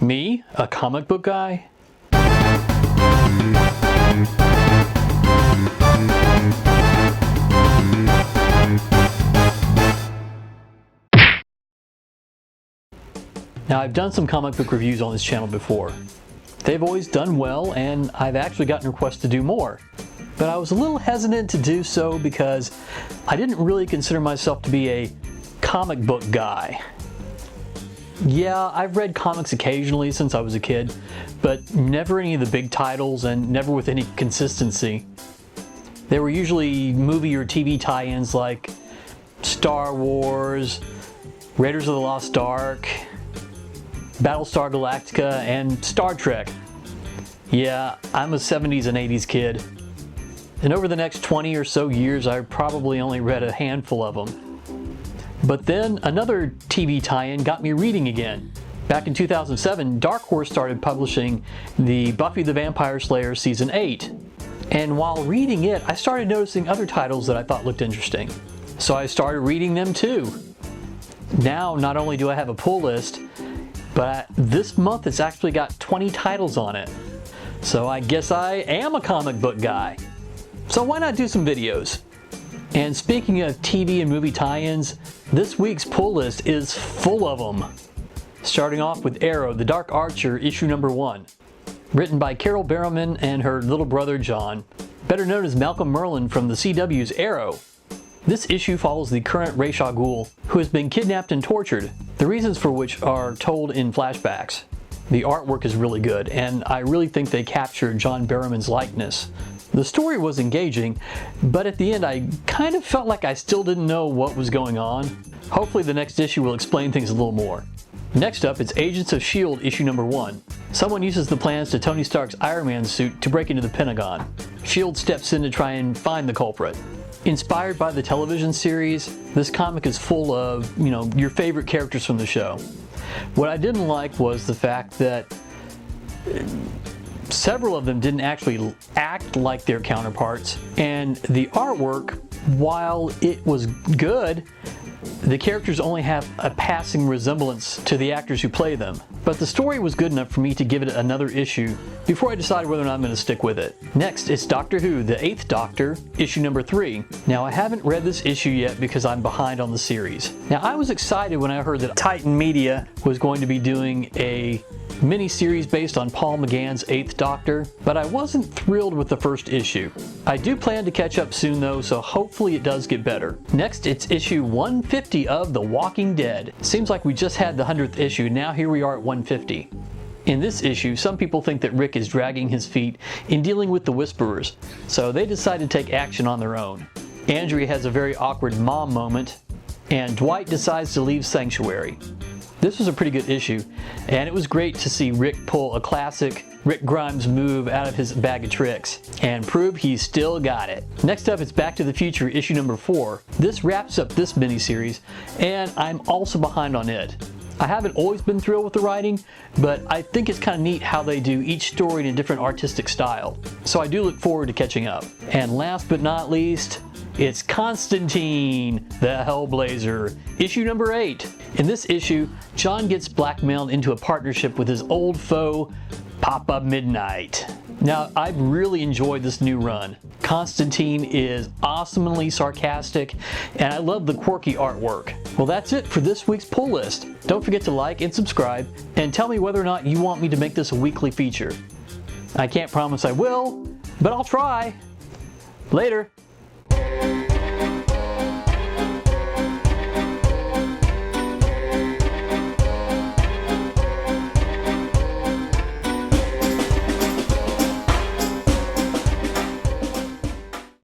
Me? A comic book guy? Now, I've done some comic book reviews on this channel before. They've always done well, and I've actually gotten requests to do more. But I was a little hesitant to do so because I didn't really consider myself to be a comic book guy. Yeah, I've read comics occasionally since I was a kid, but never any of the big titles and never with any consistency. They were usually movie or TV tie-ins like Star Wars, Raiders of the Lost Ark, Battlestar Galactica, and Star Trek. Yeah, I'm a 70s and 80s kid. And over the next 20 or so years, I probably only read a handful of them. But then another TV tie-in got me reading again. Back in 2007, Dark Horse started publishing the Buffy the Vampire Slayer Season 8. And while reading it, I started noticing other titles that I thought looked interesting. So I started reading them too. Now, not only do I have a pull list, but this month it's actually got 20 titles on it. So I guess I am a comic book guy. So why not do some videos? And speaking of TV and movie tie-ins, this week's pull list is full of them. Starting off with Arrow, The Dark Archer, issue number 1. Written by Carol Barrowman and her little brother John, better known as Malcolm Merlyn from the CW's Arrow. This issue follows the current Ra's al Ghul, who has been kidnapped and tortured, the reasons for which are told in flashbacks. The artwork is really good, and I really think they captured John Barrowman's likeness. The story was engaging, but at the end I kind of felt like I still didn't know what was going on. Hopefully the next issue will explain things a little more. Next up, it's Agents of S.H.I.E.L.D. issue number 1. Someone uses the plans to Tony Stark's Iron Man suit to break into the Pentagon. S.H.I.E.L.D. steps in to try and find the culprit. Inspired by the television series, this comic is full of, your favorite characters from the show. What I didn't like was the fact that several of them didn't actually act like their counterparts, and the artwork, while it was good, the characters only have a passing resemblance to the actors who play them. But the story was good enough for me to give it another issue before I decided whether or not I'm going to stick with it. Next, it's Doctor Who, the 8th Doctor, issue number 3. Now, I haven't read this issue yet because I'm behind on the series. Now, I was excited when I heard that Titan Media was going to be doing a mini-series based on Paul McGann's 8th Doctor, but I wasn't thrilled with the first issue. I do plan to catch up soon though, so hopefully it does get better. Next, it's issue 150 of The Walking Dead. Seems like we just had the 100th issue, now here we are at 150. In this issue, some people think that Rick is dragging his feet in dealing with the Whisperers, so they decide to take action on their own. Andrea has a very awkward mom moment, and Dwight decides to leave Sanctuary. This was a pretty good issue, and it was great to see Rick pull a classic Rick Grimes move out of his bag of tricks and prove he's still got it. Next up, it's Back to the Future issue number 4. This wraps up this miniseries, and I'm also behind on it. I haven't always been thrilled with the writing, but I think it's kind of neat how they do each story in a different artistic style. So I do look forward to catching up. And last but not least, it's Constantine, the Hellblazer, issue number 8. In this issue, John gets blackmailed into a partnership with his old foe, Papa Midnight. Now, I've really enjoyed this new run. Constantine is awesomely sarcastic, and I love the quirky artwork. Well, that's it for this week's pull list. Don't forget to like and subscribe, and tell me whether or not you want me to make this a weekly feature. I can't promise I will, but I'll try. Later.